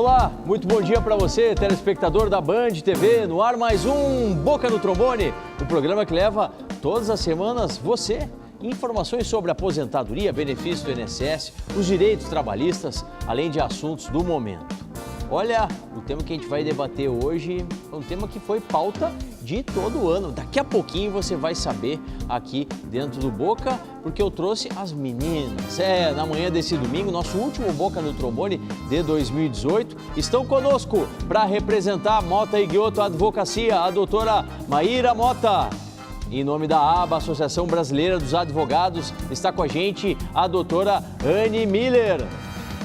Olá, muito bom dia para você, telespectador da Band TV. No ar mais um Boca no Trombone, o programa que leva todas as semanas você informações sobre aposentadoria, benefícios do INSS, os direitos trabalhistas, além de assuntos do momento. Olha, o tema que a gente vai debater hoje é um tema que foi pauta de todo o ano. Daqui a pouquinho você vai saber aqui dentro do Boca, porque eu trouxe as meninas. Na manhã desse domingo, nosso último Boca no Trombone de 2018, estão conosco para representar Mota e Guiotto Advocacia, a doutora Maíra Mota. Em nome da ABA, Associação Brasileira dos Advogados, está com a gente a doutora Anne Miller.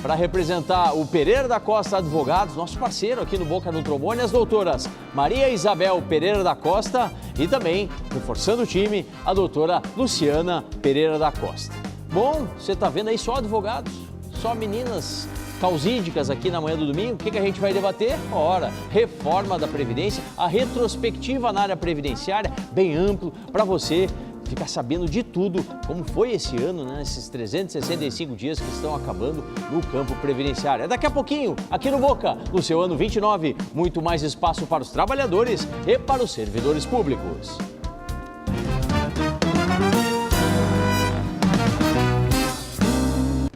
Para representar o Pereira da Costa Advogados, nosso parceiro aqui no Boca no Trombone, as doutoras Maria Isabel Pereira da Costa e também, reforçando o time, a doutora Luciana Pereira da Costa. Bom, você está vendo aí só advogados, só meninas causídicas aqui na manhã do domingo. O que a gente vai debater? Ora, reforma da Previdência, a retrospectiva na área previdenciária, bem amplo para você ficar sabendo de tudo, como foi esse ano, né? Esses 365 dias que estão acabando no campo previdenciário. É daqui a pouquinho, aqui no Boca, no seu ano 29, muito mais espaço para os trabalhadores e para os servidores públicos.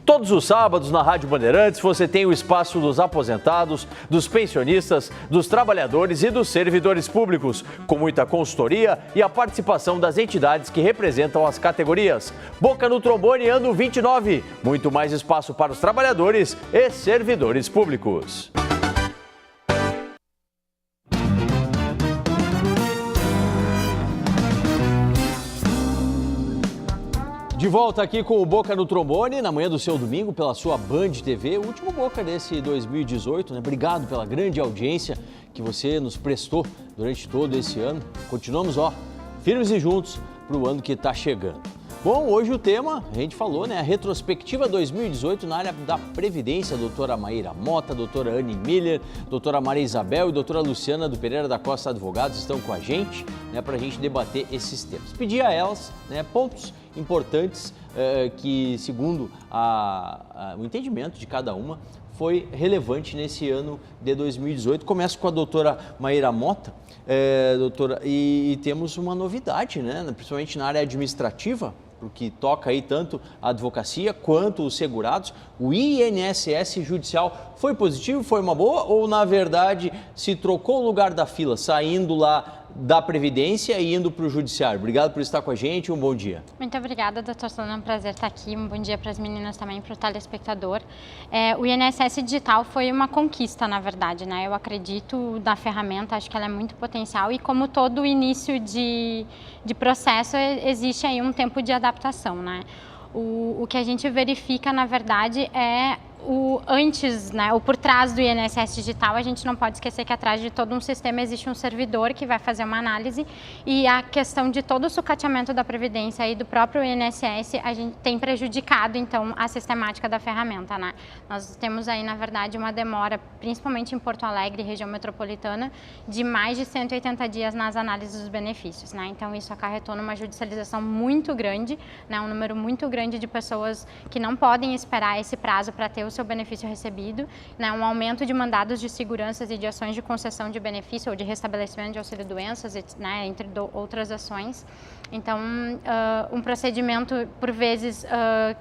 Todos os sábados na Rádio Bandeirantes você tem o espaço dos aposentados, dos pensionistas, dos trabalhadores e dos servidores públicos, com muita consultoria e a participação das entidades que representam as categorias. Boca no Trombone ano 29, muito mais espaço para os trabalhadores e servidores públicos. De volta aqui com o Boca no Trombone, na manhã do seu domingo, pela sua Band TV, o último Boca desse 2018, né? Obrigado pela grande audiência que você nos prestou durante todo esse ano. Continuamos, firmes e juntos para o ano que está chegando. Bom, hoje o tema, a gente falou, né? A retrospectiva 2018 na área da Previdência, a doutora Maíra Mota, a doutora Anne Miller, a doutora Maria Isabel e a doutora Luciana do Pereira da Costa Advogados estão com a gente, né? Para a gente debater esses temas. Pedir a elas, né? Pontos importantes que, segundo o entendimento de cada uma, foi relevante nesse ano de 2018. Começo com a doutora Maíra Mota, doutora, e temos uma novidade, né? Principalmente na área administrativa, que toca aí tanto a advocacia quanto os segurados. O INSS judicial foi positivo, foi uma boa, ou na verdade se trocou o lugar da fila, saindo lá da Previdência e indo para o Judiciário? Obrigado por estar com a gente, um bom dia. Muito obrigada, doutor Solano, é um prazer estar aqui, um bom dia para as meninas também, para o telespectador. O INSS digital foi uma conquista, na verdade, né? Eu acredito na ferramenta, acho que ela é muito potencial e como todo início de processo, existe aí um tempo de adaptação, né? O que a gente verifica, na verdade, é o antes, né, o por trás do INSS digital. A gente não pode esquecer que atrás de todo um sistema existe um servidor que vai fazer uma análise e a questão de todo o sucateamento da Previdência e do próprio INSS a gente tem prejudicado, então, a sistemática da ferramenta, né? Nós temos aí, na verdade, uma demora, principalmente em Porto Alegre, região metropolitana, de mais de 180 dias nas análises dos benefícios, né? Então, isso acarretou numa judicialização muito grande, né? Um número muito grande de pessoas que não podem esperar esse prazo para ter o seu benefício recebido, né, um aumento de mandados de segurança e de ações de concessão de benefício ou de restabelecimento de auxílio-doenças, né, entre outras ações. Então, um procedimento, por vezes,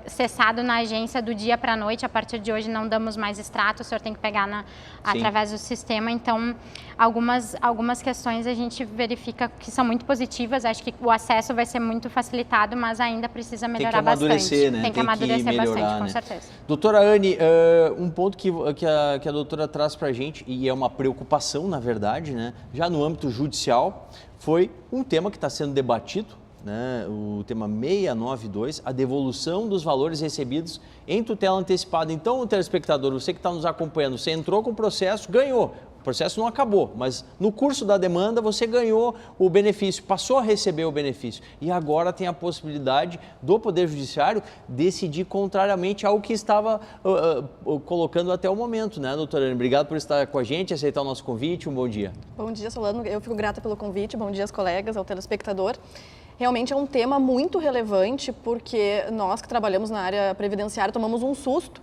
cessado na agência do dia para a noite. A partir de hoje não damos mais extrato, o senhor tem que pegar através do sistema. Então, algumas questões a gente verifica que são muito positivas. Acho que o acesso vai ser muito facilitado, mas ainda precisa melhorar bastante. Né? Tem que amadurecer melhorar, bastante, né? com certeza. Doutora Anne, um ponto que a doutora traz para a gente, e é uma preocupação, na verdade, né? Já no âmbito judicial, foi um tema que está sendo debatido, né? O tema 692, a devolução dos valores recebidos em tutela antecipada. Então, telespectador, você que está nos acompanhando, você entrou com o processo, ganhou. O processo não acabou, mas no curso da demanda você ganhou o benefício, passou a receber o benefício. E agora tem a possibilidade do Poder Judiciário decidir contrariamente ao que estava colocando até o momento, né, doutora Anne? Obrigado por estar com a gente, aceitar o nosso convite. Um bom dia. Bom dia, Solano. Eu fico grata pelo convite. Bom dia aos colegas, ao telespectador. Realmente é um tema muito relevante porque nós que trabalhamos na área previdenciária tomamos um susto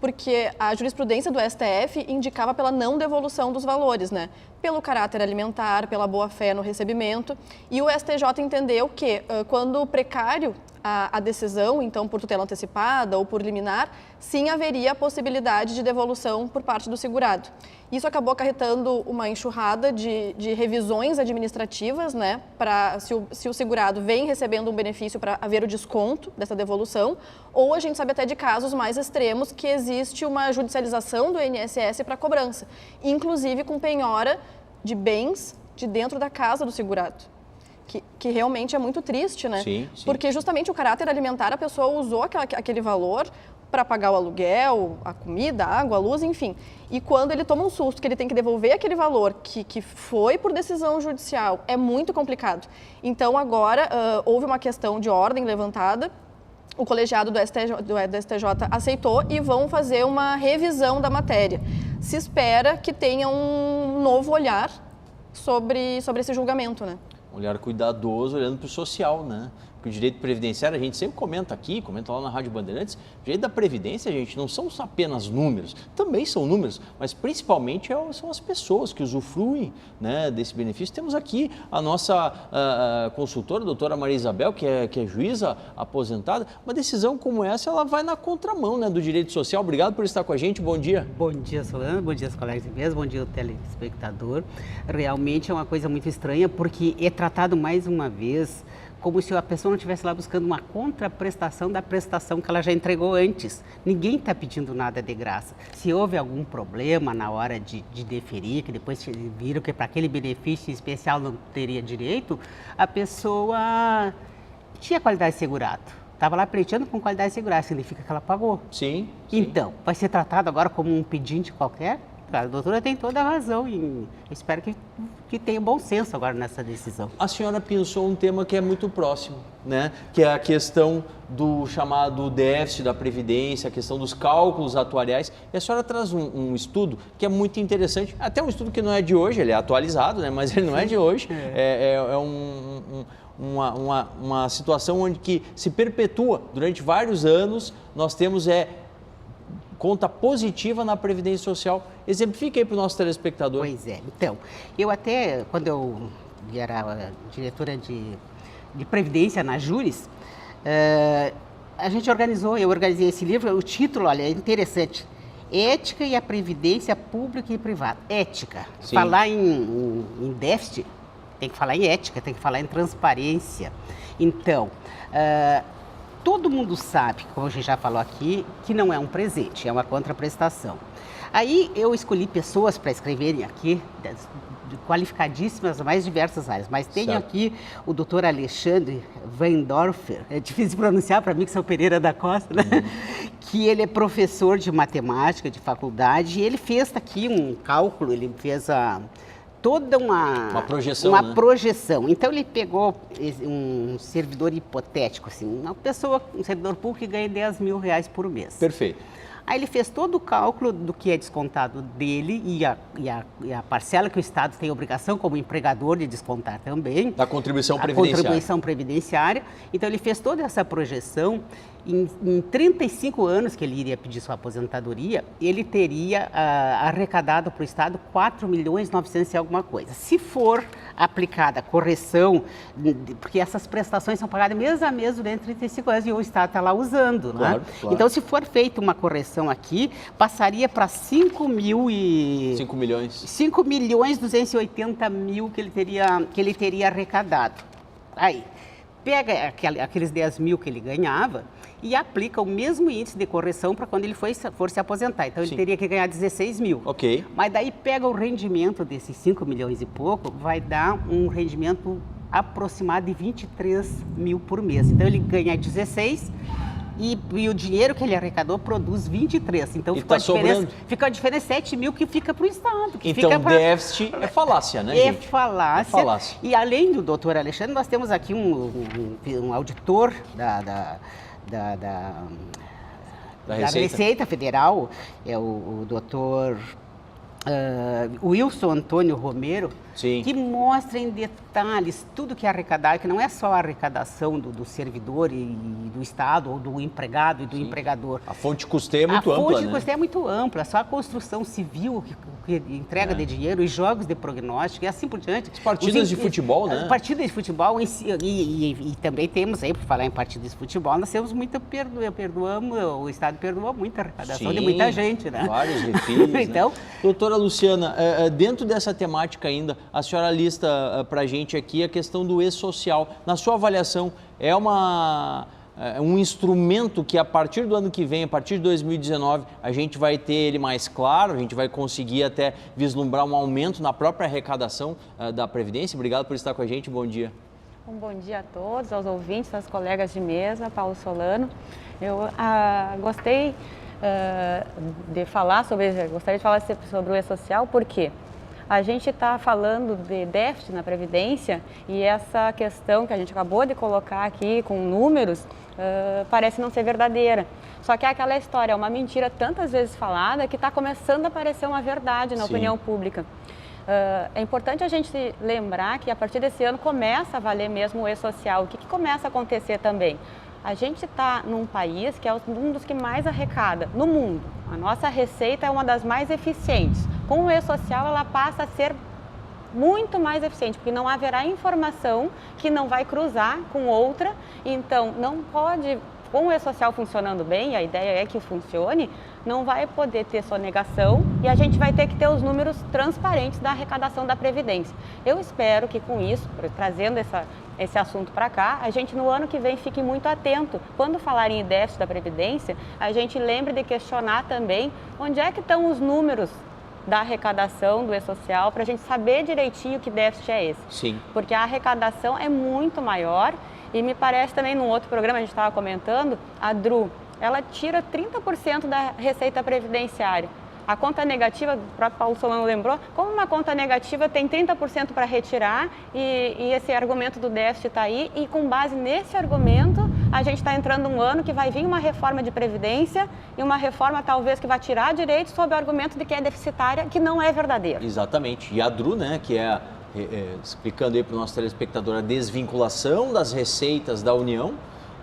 porque a jurisprudência do STF indicava pela não devolução dos valores, né? Pelo caráter alimentar, pela boa-fé no recebimento. E o STJ entendeu que, quando precário a decisão, então por tutela antecipada ou por liminar, sim haveria a possibilidade de devolução por parte do segurado. Isso acabou acarretando uma enxurrada de revisões administrativas, né, para se o segurado vem recebendo um benefício para haver o desconto dessa devolução, ou a gente sabe até de casos mais extremos que existe uma judicialização do INSS para cobrança, inclusive com penhora de bens de dentro da casa do segurado. Que realmente é muito triste, né? Sim. Porque justamente o caráter alimentar, a pessoa usou aquele valor para pagar o aluguel, a comida, a água, a luz, enfim. E quando ele toma um susto que ele tem que devolver aquele valor que foi por decisão judicial, é muito complicado. Então, agora, houve uma questão de ordem levantada, o colegiado do STJ aceitou e vão fazer uma revisão da matéria. Se espera que tenha um novo olhar sobre esse julgamento, né? Um olhar cuidadoso, olhando para o social, né? Porque o direito previdenciário, a gente sempre comenta aqui, comenta lá na Rádio Bandeirantes, o direito da previdência, gente, não são apenas números, também são números, mas principalmente são as pessoas que usufruem, né, desse benefício. Temos aqui a nossa consultora, a doutora Maria Isabel, que é juíza aposentada. Uma decisão como essa, ela vai na contramão, né, do direito social. Obrigado por estar com a gente, bom dia. Bom dia, Solano, bom dia aos colegas de mesa, bom dia ao telespectador. Realmente é uma coisa muito estranha, porque é tratado mais uma vez como se a pessoa não estivesse lá buscando uma contraprestação da prestação que ela já entregou antes. Ninguém está pedindo nada de graça. Se houve algum problema na hora de deferir, que depois viram que para aquele benefício especial não teria direito, a pessoa tinha qualidade segurada. Estava lá pleiteando com qualidade segurada, significa que ela pagou. Sim. Então, vai ser tratado agora como um pedinte qualquer? A doutora tem toda a razão e espero que tenha bom senso agora nessa decisão. A senhora pensou um tema que é muito próximo, né? Que é a questão do chamado déficit da Previdência, a questão dos cálculos atuariais. E a senhora traz um estudo que é muito interessante, até um estudo que não é de hoje, ele é atualizado, né? Mas ele não é de hoje. Uma situação onde que se perpetua durante vários anos. Nós temos conta positiva na Previdência Social. Exemplifica aí para o nosso telespectador. Pois é. Então, eu até, quando eu era diretora de Previdência na Juris, eu organizei esse livro, o título, olha, é interessante. Ética e a Previdência Pública e Privada. Ética. Sim. Falar em déficit, tem que falar em ética, tem que falar em transparência. Então, todo mundo sabe, como a gente já falou aqui, que não é um presente, é uma contraprestação. Aí eu escolhi pessoas para escreverem aqui, qualificadíssimas nas mais diversas áreas, mas tenho aqui o doutor Alexandre Weindorfer, é difícil de pronunciar para mim que sou Pereira da Costa, né? Que ele é professor de matemática de faculdade e ele fez aqui um cálculo, ele fez toda uma projeção, né? Projeção. Então ele pegou um servidor hipotético, assim, um servidor público que ganha R$10.000 por mês. Perfeito. Aí ele fez todo o cálculo do que é descontado dele e a parcela que o Estado tem obrigação como empregador de descontar também. Da contribuição previdenciária. Contribuição previdenciária. Então ele fez toda essa projeção. Em 35 anos que ele iria pedir sua aposentadoria, ele teria arrecadado para o Estado 4.900.000 e alguma coisa. Se for aplicada a correção, porque essas prestações são pagadas mês a mês durante 35 anos e o Estado está lá usando, claro, né? Claro. Então, se for feita uma correção aqui, passaria para 5.280.000 que ele teria arrecadado. Aí, pega aqueles 10.000 que ele ganhava e aplica o mesmo índice de correção para quando ele for se aposentar. Então, ele teria que ganhar 16.000. Ok. Mas daí pega o rendimento desses 5 milhões e pouco, vai dar um rendimento aproximado de 23.000 por mês. Então, ele ganha 16 e o dinheiro que ele arrecadou produz 23. Então, ficou a diferença 7.000 que fica para o Estado. Então, déficit é falácia, né, gente? É falácia. E além do doutor Alexandre, nós temos aqui um auditor da Receita Federal, é o doutor Wilson Antônio Romero, Sim. que mostra em detalhes tudo que é arrecadado, que não é só a arrecadação do servidor e do Estado, ou do empregado e do empregador. A fonte de custeio é muito ampla, A fonte de né? custeio é muito ampla, só a construção civil que entrega de dinheiro, os jogos de prognóstico e assim por diante. As partidas de futebol, né? As partidas de futebol e também temos aí, por falar em partidas de futebol, nós temos muita, perdoamos, o Estado perdoou muita arrecadação de muita gente, né? Vários refis, então, né? Doutora Luciana, dentro dessa temática ainda, a senhora lista para a gente aqui a questão do e-social. Na sua avaliação, é um instrumento que a partir do ano que vem, a partir de 2019, a gente vai ter ele mais claro, a gente vai conseguir até vislumbrar um aumento na própria arrecadação da Previdência? Obrigado por estar com a gente, bom dia. Um bom dia a todos, aos ouvintes, aos colegas de mesa, Paulo Solano. Eu gostei de falar gostaria de falar sobre o e-social, porque a gente está falando de déficit na Previdência e essa questão que a gente acabou de colocar aqui com números parece não ser verdadeira. Só que é aquela história, é uma mentira tantas vezes falada que está começando a parecer uma verdade na opinião pública. É importante a gente lembrar que a partir desse ano começa a valer mesmo o e-social. O que começa a acontecer também? A gente está num país que é um dos que mais arrecada no mundo. A nossa receita é uma das mais eficientes. Com o e-social, ela passa a ser muito mais eficiente, porque não haverá informação que não vai cruzar com outra. Então, não pode, com o e-social funcionando bem, a ideia é que funcione, não vai poder ter sonegação e a gente vai ter que ter os números transparentes da arrecadação da Previdência. Eu espero que com isso, trazendo esse assunto para cá, a gente no ano que vem fique muito atento. Quando falarem em déficit da Previdência, a gente lembre de questionar também onde é que estão os números da arrecadação do e-social, para a gente saber direitinho que déficit é esse. Sim. Porque a arrecadação é muito maior e me parece também, num outro programa a gente estava comentando, a DRU, ela tira 30% da receita previdenciária. A conta negativa, o próprio Paulo Solano lembrou, como uma conta negativa tem 30% para retirar e esse argumento do déficit está aí e com base nesse argumento a gente está entrando um ano que vai vir uma reforma de Previdência e uma reforma talvez que vai tirar direitos sob o argumento de que é deficitária, que não é verdadeiro. Exatamente. E a DRU, né, que é, explicando aí para o nosso telespectador, a desvinculação das receitas da União,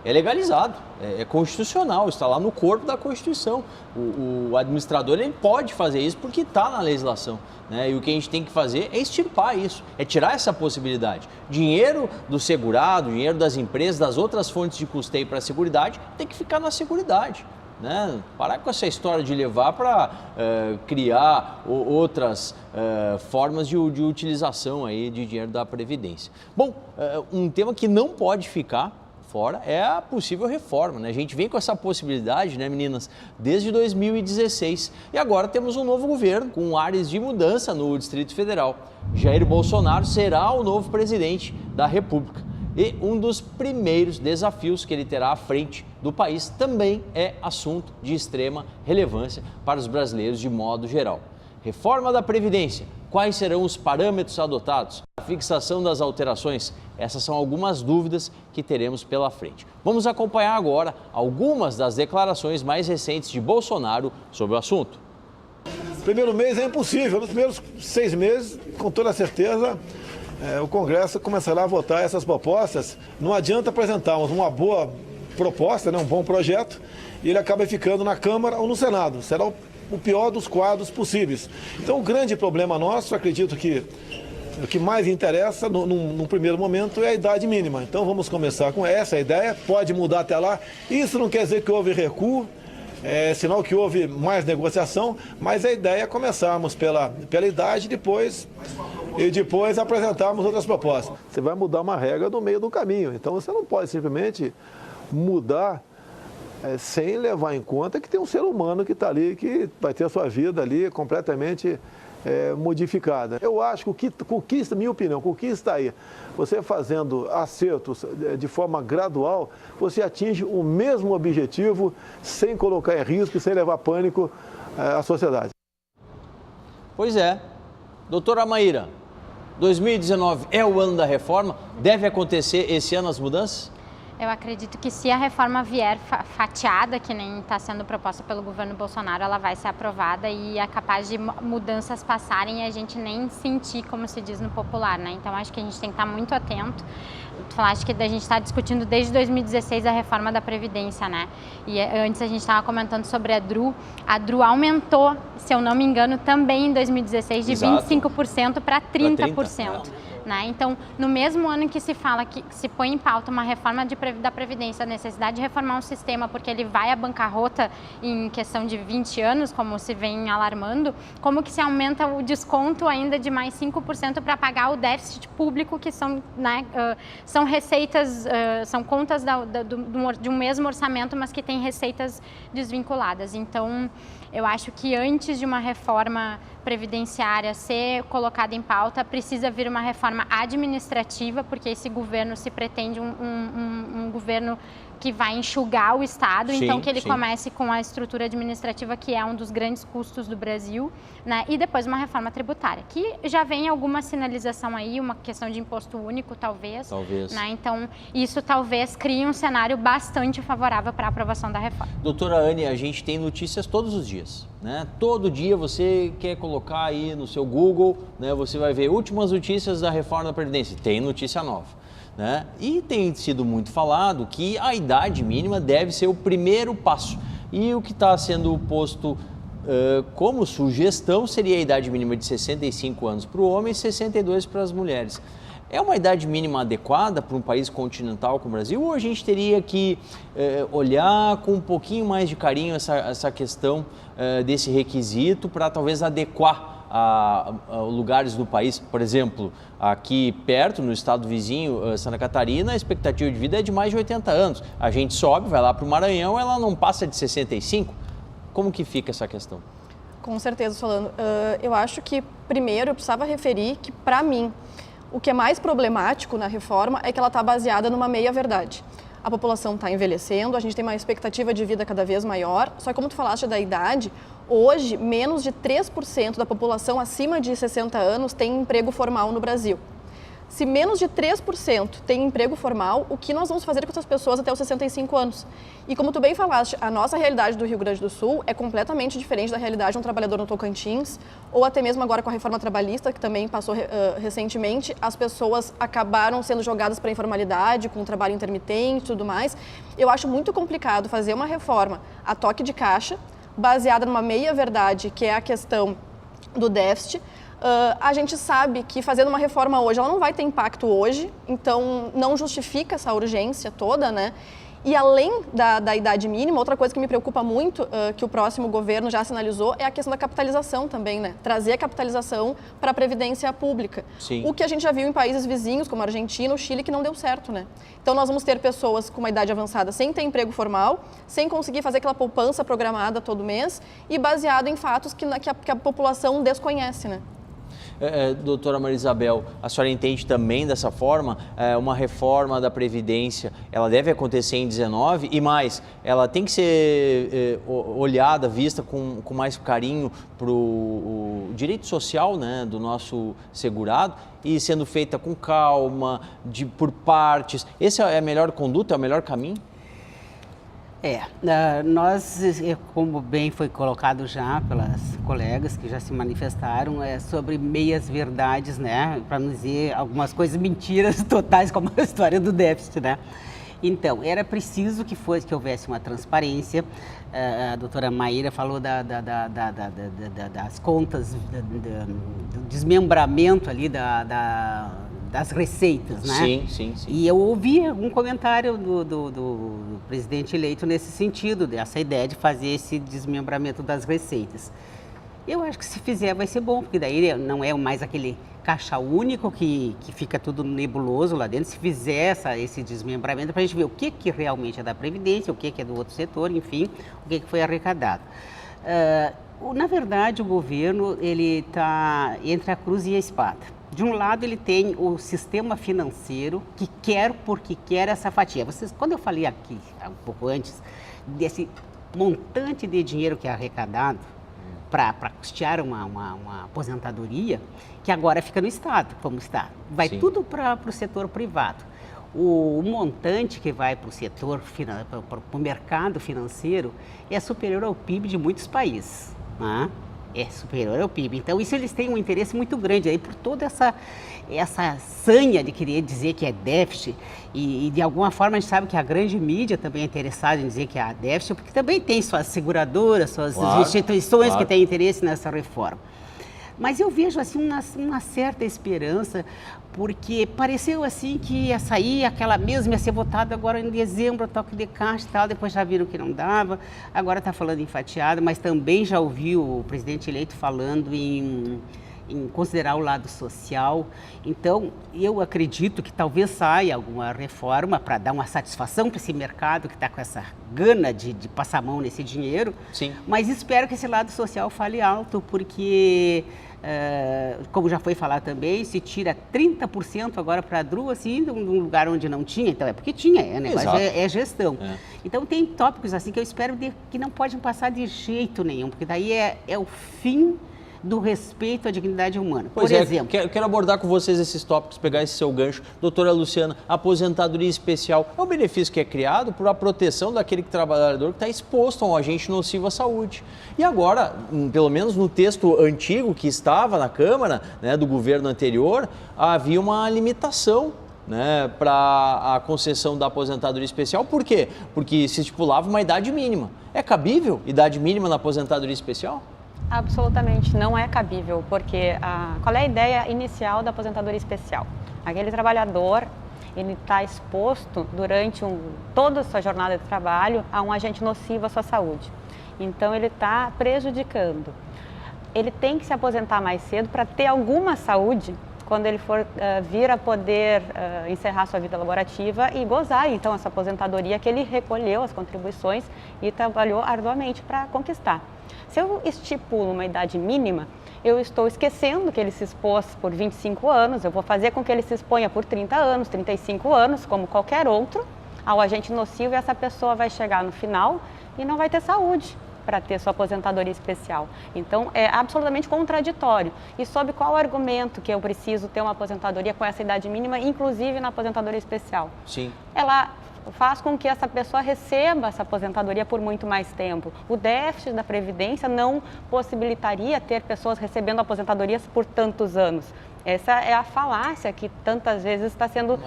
é legalizado, é constitucional, está lá no corpo da Constituição. O administrador ele pode fazer isso porque está na legislação, né? E o que a gente tem que fazer é extirpar isso, é tirar essa possibilidade. Dinheiro do segurado, dinheiro das empresas, das outras fontes de custeio para a Seguridade, tem que ficar na Seguridade. Né? Parar com essa história de levar para criar outras formas de utilização aí de dinheiro da Previdência. Bom, um tema que não pode ficar fora é a possível reforma, né? A gente vem com essa possibilidade, né, meninas, desde 2016. E agora temos um novo governo com áreas de mudança no Distrito Federal. Jair Bolsonaro será o novo presidente da República. E um dos primeiros desafios que ele terá à frente do país também é assunto de extrema relevância para os brasileiros de modo geral. Reforma da Previdência. Quais serão os parâmetros adotados? A fixação das alterações? Essas são algumas dúvidas que teremos pela frente. Vamos acompanhar agora algumas das declarações mais recentes de Bolsonaro sobre o assunto. Primeiro mês é impossível. Nos primeiros 6 meses, com toda certeza, o Congresso começará a votar essas propostas. Não adianta apresentarmos uma boa proposta, né, um bom projeto, e ele acaba ficando na Câmara ou no Senado. Será o pior dos quadros possíveis. Então, o grande problema nosso, acredito que o que mais interessa, num primeiro momento, é a idade mínima. Então, vamos começar com essa ideia, pode mudar até lá. Isso não quer dizer que houve recuo, é sinal que houve mais negociação, mas a ideia é começarmos pela idade e depois apresentarmos outras propostas. Você vai mudar uma regra no meio do caminho, então você não pode simplesmente mudar sem levar em conta que tem um ser humano que está ali, que vai ter a sua vida ali completamente modificada. Eu acho que o que conquista, minha opinião, conquista aí, você fazendo acertos de forma gradual, você atinge o mesmo objetivo sem colocar em risco e sem levar pânico à sociedade. Pois é. Doutora Maíra, 2019 é o ano da reforma? Deve acontecer esse ano as mudanças? Eu acredito que se a reforma vier fatiada, que nem está sendo proposta pelo governo Bolsonaro, ela vai ser aprovada e é capaz de mudanças passarem e a gente nem sentir, como se diz no popular, né? Então acho que a gente tem que estar muito atento. Tu falaste que a gente está discutindo desde 2016 a reforma da Previdência, né? E antes a gente estava comentando sobre a DRU. A DRU aumentou, se eu não me engano, também em 2016 de 25% para 30%. Né? Então, no mesmo ano em que se fala que se põe em pauta uma reforma da Previdência, a necessidade de reformar um sistema porque ele vai à bancarrota em questão de 20 anos, como se vem alarmando, como que se aumenta o desconto ainda de mais 5% para pagar o déficit público, que são, né, são receitas, são contas de um mesmo orçamento, mas que têm receitas desvinculadas. Então, eu acho que antes de uma reforma previdenciária ser colocada em pauta, precisa vir uma reforma administrativa, porque esse governo se pretende um governo que vai enxugar o Estado, então que ele comece com a estrutura administrativa, que é um dos grandes custos do Brasil, né? E depois uma reforma tributária, que já vem alguma sinalização aí, uma questão de imposto único, talvez. Né? Então, isso talvez crie um cenário bastante favorável para a aprovação da reforma. Doutora Anne, a gente tem notícias todos os dias, né? Todo dia você quer colocar aí no seu Google, né? Você vai ver últimas notícias da reforma da Previdência, tem notícia nova. Né? E tem sido muito falado que a idade mínima deve ser o primeiro passo. E o que está sendo posto como sugestão seria a idade mínima de 65 anos para o homem e 62 para as mulheres. É uma idade mínima adequada para um país continental como o Brasil, ou a gente teria que olhar com um pouquinho mais de carinho essa questão desse requisito para talvez adequar a lugares do país? Por exemplo, aqui perto, no estado vizinho, Santa Catarina, a expectativa de vida é de mais de 80 anos. A gente sobe, vai lá para o Maranhão, ela não passa de 65. Como que fica essa questão? Com certeza, Solano. Eu acho que, primeiro, eu precisava referir que, para mim, o que é mais problemático na reforma é que ela está baseada numa meia-verdade. A população está envelhecendo, a gente tem uma expectativa de vida cada vez maior, só que como tu falaste da idade, hoje menos de 3% da população acima de 60 anos tem emprego formal no Brasil. Se menos de 3% tem emprego formal, o que nós vamos fazer com essas pessoas até os 65 anos? E como tu bem falaste, a nossa realidade do Rio Grande do Sul é completamente diferente da realidade de um trabalhador no Tocantins, ou até mesmo agora com a reforma trabalhista, que também passou recentemente, as pessoas acabaram sendo jogadas para a informalidade, com trabalho intermitente e tudo mais. Eu acho muito complicado fazer uma reforma a toque de caixa, baseada numa meia-verdade, que é a questão do déficit. A gente sabe que fazendo uma reforma hoje, ela não vai ter impacto hoje, então não justifica essa urgência toda, né? E além da idade mínima, outra coisa que me preocupa muito, que o próximo governo já sinalizou, é a questão da capitalização também, né? Trazer a capitalização para a previdência pública. Sim. O que a gente já viu em países vizinhos, como a Argentina, o Chile, que não deu certo, né? Então nós vamos ter pessoas com uma idade avançada sem ter emprego formal, sem conseguir fazer aquela poupança programada todo mês e baseado em fatos que a população desconhece, né? Doutora Maria Isabel, a senhora entende também dessa forma? Uma reforma da Previdência, ela deve acontecer em 19 e mais, ela tem que ser olhada, vista com mais carinho para o direito social, né, do nosso segurado e sendo feita com calma, por partes. Essa é a melhor conduta, é o melhor caminho? Nós, como bem foi colocado já pelas colegas que já se manifestaram, sobre meias verdades, né, para não dizer algumas coisas mentiras totais, como a história do déficit, né. Então, era preciso que houvesse uma transparência. A doutora Maíra falou das contas, do desmembramento ali das receitas, né? Sim. E eu ouvi um comentário do presidente eleito nesse sentido, dessa ideia de fazer esse desmembramento das receitas. Eu acho que se fizer vai ser bom, porque daí não é mais aquele caixa único que fica tudo nebuloso lá dentro. Se fizer esse desmembramento, para a gente ver o que realmente é da Previdência, o que é do outro setor, enfim, o que foi arrecadado. Na verdade, o governo ele está entre a cruz e a espada. De um lado, ele tem o sistema financeiro que quer porque quer essa fatia. Quando eu falei aqui, um pouco antes, desse montante de dinheiro que é arrecadado para custear uma aposentadoria, que agora fica no Estado, como está. Vai tudo para o setor privado. o montante que vai para o setor, para o mercado financeiro, é superior ao PIB de muitos países, né? É superior ao PIB. Então, isso eles têm um interesse muito grande aí por toda essa sanha de querer dizer que é déficit e de alguma forma a gente sabe que a grande mídia também é interessada em dizer que há déficit, porque também tem suas seguradoras, suas instituições que têm interesse nessa reforma. Mas eu vejo assim uma certa esperança, porque pareceu assim que ia sair aquela mesma, ia ser votada agora em dezembro, toque de caixa e tal, depois já viram que não dava, agora está falando em fatiado, mas também já ouviu o presidente eleito falando em considerar o lado social. Então, eu acredito que talvez saia alguma reforma para dar uma satisfação para esse mercado que está com essa gana de passar a mão nesse dinheiro. Sim. Mas espero que esse lado social fale alto, porque, como já foi falado também, se tira 30% agora para a DRU, assim, de um lugar onde não tinha, então é porque tinha, é gestão. É. Então, tem tópicos assim que eu espero que não podem passar de jeito nenhum, porque daí é o fim do respeito à dignidade humana. Por exemplo... Quero abordar com vocês esses tópicos, pegar esse seu gancho. Doutora Luciana, aposentadoria especial é um benefício que é criado por a proteção daquele trabalhador que está exposto a um agente nocivo à saúde. E agora, pelo menos no texto antigo que estava na Câmara, né, do governo anterior, havia uma limitação, né, para a concessão da aposentadoria especial. Por quê? Porque se estipulava uma idade mínima. É cabível idade mínima na aposentadoria especial? Absolutamente não é cabível, porque qual é a ideia inicial da aposentadoria especial? Aquele trabalhador, ele está exposto durante toda a sua jornada de trabalho a um agente nocivo à sua saúde. Então, ele está prejudicando. Ele tem que se aposentar mais cedo para ter alguma saúde quando ele for vir a poder encerrar sua vida laborativa e gozar, então, essa aposentadoria que ele recolheu as contribuições e trabalhou arduamente para conquistar. Se eu estipulo uma idade mínima, eu estou esquecendo que ele se expôs por 25 anos, eu vou fazer com que ele se exponha por 30 anos, 35 anos, como qualquer outro, ao agente nocivo, e essa pessoa vai chegar no final e não vai ter saúde para ter sua aposentadoria especial. Então, é absolutamente contraditório. E sob qual argumento que eu preciso ter uma aposentadoria com essa idade mínima, inclusive na aposentadoria especial? Sim. Ela faz com que essa pessoa receba essa aposentadoria por muito mais tempo. O déficit da Previdência não possibilitaria ter pessoas recebendo aposentadorias por tantos anos. Essa é a falácia que tantas vezes está sendo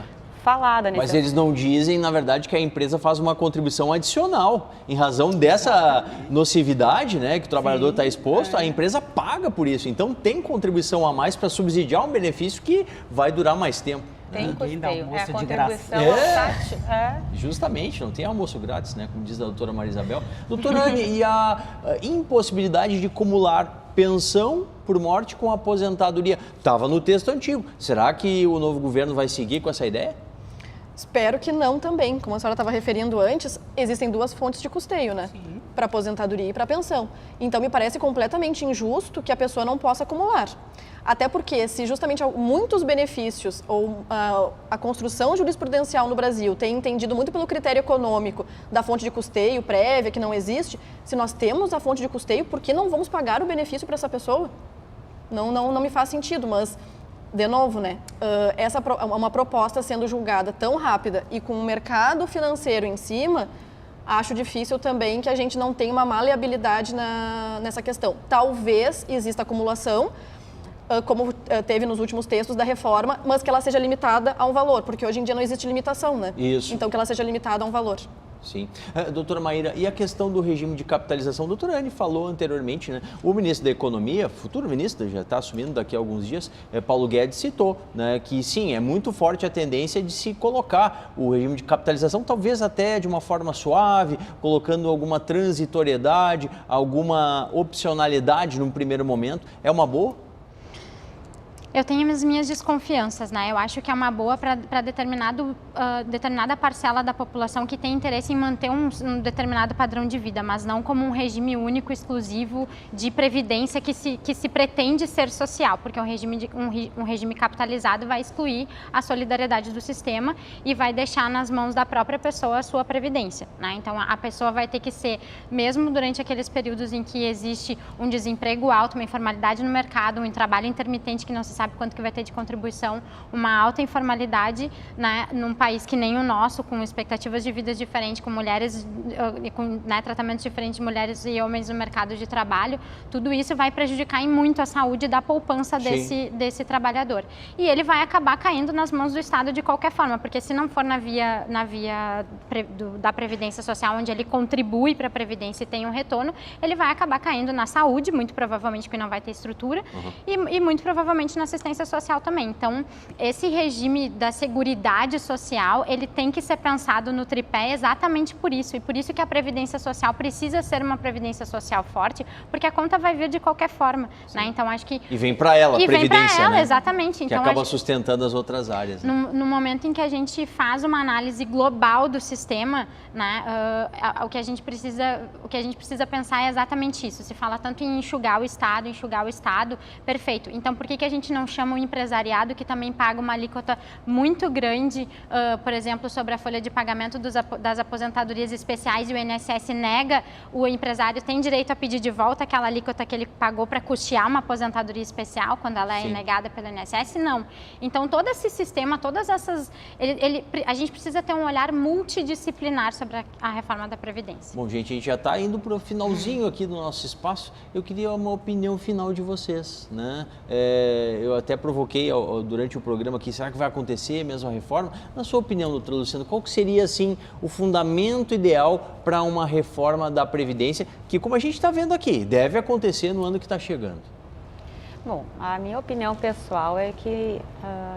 falada. Mas eles não dizem, na verdade, que a empresa faz uma contribuição adicional. Em razão dessa nocividade, né, que o trabalhador está exposto, a empresa paga por isso. Então, tem contribuição a mais para subsidiar um benefício que vai durar mais tempo. Tem custeio, almoço a de graça. contribuição Justamente, não tem almoço grátis, né? Como diz a doutora Maria Isabel. Doutora Anne, e a impossibilidade de acumular pensão por morte com aposentadoria? Estava no texto antigo. Será que o novo governo vai seguir com essa ideia? Espero que não também. Como a senhora estava referindo antes, existem duas fontes de custeio, né? Para aposentadoria e para pensão. Então, me parece completamente injusto que a pessoa não possa acumular. Até porque, se justamente muitos benefícios ou a construção jurisprudencial no Brasil tem entendido muito pelo critério econômico da fonte de custeio prévia, que não existe, se nós temos a fonte de custeio, por que não vamos pagar o benefício para essa pessoa? Não me faz sentido, mas... De novo, né? Essa é uma proposta sendo julgada tão rápida e com o mercado financeiro em cima, acho difícil também que a gente não tenha uma maleabilidade nessa questão. Talvez exista acumulação, como teve nos últimos textos da reforma, mas que ela seja limitada a um valor, porque hoje em dia não existe limitação, né? Isso. Então, que ela seja limitada a um valor. Sim. Doutora Maíra, e a questão do regime de capitalização? A doutora Anne falou anteriormente, né? O ministro da Economia, futuro ministro, já está assumindo daqui a alguns dias, Paulo Guedes citou, né, que sim, é muito forte a tendência de se colocar o regime de capitalização, talvez até de uma forma suave, colocando alguma transitoriedade, alguma opcionalidade num primeiro momento. É uma boa? Eu tenho as minhas desconfianças, né? Eu acho que é uma boa para determinada parcela da população que tem interesse em manter um determinado padrão de vida, mas não como um regime único, exclusivo de previdência que se pretende ser social, porque um regime capitalizado vai excluir a solidariedade do sistema e vai deixar nas mãos da própria pessoa a sua previdência, né? Então, a pessoa vai ter que ser, mesmo durante aqueles períodos em que existe um desemprego alto, uma informalidade no mercado, um trabalho intermitente que não se sabe sabe quanto que vai ter de contribuição, uma alta informalidade, né, num país que nem o nosso, com expectativas de vida diferentes, com mulheres, com, né, tratamentos diferentes de mulheres e homens no mercado de trabalho, tudo isso vai prejudicar em muito a saúde da poupança desse trabalhador. E ele vai acabar caindo nas mãos do Estado de qualquer forma, porque se não for na via da Previdência Social, onde ele contribui para a Previdência e tem um retorno, ele vai acabar caindo na saúde, muito provavelmente porque não vai ter estrutura, e muito provavelmente na assistência social também. Então, esse regime da Seguridade Social, ele tem que ser pensado no tripé exatamente por isso, e por isso que a Previdência Social precisa ser uma Previdência Social forte, porque a conta vai vir de qualquer forma, né? Então, acho que... E vem para ela a Previdência, vem para ela, né? Exatamente. Então, que acaba sustentando as outras áreas. Né? No momento em que a gente faz uma análise global do sistema, né, o que a gente precisa pensar é exatamente isso. Se fala tanto em enxugar o Estado, perfeito. Então, por que a gente não chama o empresariado, que também paga uma alíquota muito grande, por exemplo, sobre a folha de pagamento das aposentadorias especiais, e o INSS nega, o empresário tem direito a pedir de volta aquela alíquota que ele pagou para custear uma aposentadoria especial, quando ela é negada pelo INSS? Não. Então, todo esse sistema, todas essas... a gente precisa ter um olhar multidisciplinar sobre a reforma da Previdência. Bom, gente, a gente já está indo para o finalzinho aqui do nosso espaço. Eu queria uma opinião final de vocês, né? Eu até provoquei durante o programa aqui, será que vai acontecer mesmo a reforma? Na sua opinião, doutora Luciana, qual que seria, assim, o fundamento ideal para uma reforma da Previdência, que, como a gente está vendo aqui, deve acontecer no ano que está chegando? Bom, a minha opinião pessoal é que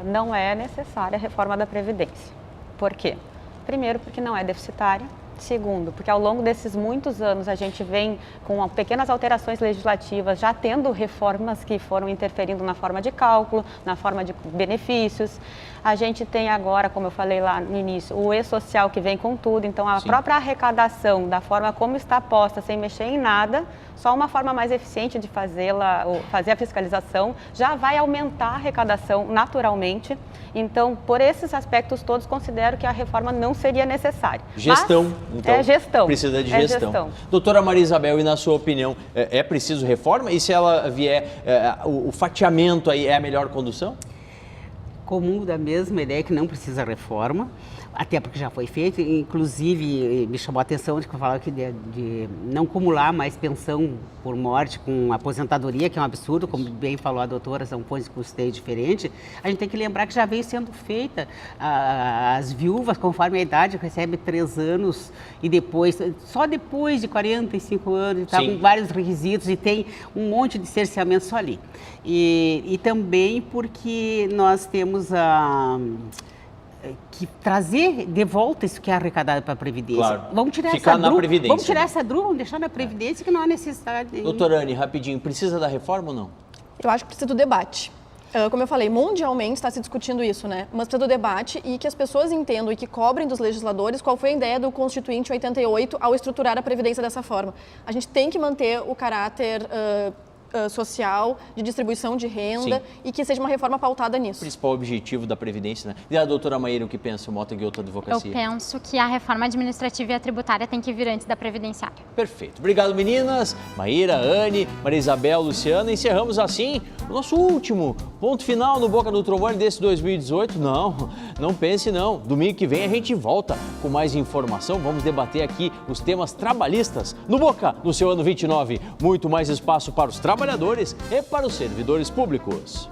não é necessária a reforma da Previdência. Por quê? Primeiro, porque não é deficitária. Segundo, porque ao longo desses muitos anos a gente vem com pequenas alterações legislativas, já tendo reformas que foram interferindo na forma de cálculo, na forma de benefícios. A gente tem agora, como eu falei lá no início, o E-Social que vem com tudo. Então, a própria arrecadação, da forma como está posta, sem mexer em nada, só uma forma mais eficiente de fazer a fiscalização, já vai aumentar a arrecadação naturalmente. Então, por esses aspectos todos, considero que a reforma não seria necessária. Gestão, então. É gestão. Precisa de gestão. Doutora Maria Isabel, e na sua opinião, é preciso reforma? E se ela vier, o fatiamento aí é a melhor condução? Comum da mesma ideia que não precisa reforma, até porque já foi feito. Inclusive, me chamou a atenção de que eu falava aqui de não acumular mais pensão por morte com aposentadoria, que é um absurdo, como bem falou a doutora, são pontos de custeio diferentes. A gente tem que lembrar que já vem sendo feita. As viúvas, conforme a idade, recebem 3 anos e depois, só depois de 45 anos, está com vários requisitos e tem um monte de cerceamento só ali. E também porque nós temos que trazer de volta isso que é arrecadado para a Previdência. Claro. Vamos tirar essa DRU, vamos deixar na Previdência, que não há necessidade. Doutora Anne, rapidinho, precisa da reforma ou não? Eu acho que precisa do debate. Como eu falei, mundialmente está se discutindo isso, né? Mas precisa do debate e que as pessoas entendam e que cobrem dos legisladores qual foi a ideia do Constituinte 88 ao estruturar a Previdência dessa forma. A gente tem que manter o caráter social, de distribuição de renda e que seja uma reforma pautada nisso. O principal objetivo da Previdência, né? E a doutora Maíra, o que pensa, o Mota Guilta Advocacia? Eu penso que a reforma administrativa e a tributária tem que vir antes da previdenciária. Perfeito. Obrigado, meninas. Maíra, Anne, Maria Isabel, Luciana. Encerramos assim o nosso último ponto final no Boca do Trombone desse 2018. Não pense não. Domingo que vem a gente volta com mais informação. Vamos debater aqui os temas trabalhistas no Boca, no seu ano 29. Muito mais espaço para os trabalhadores e para os servidores públicos.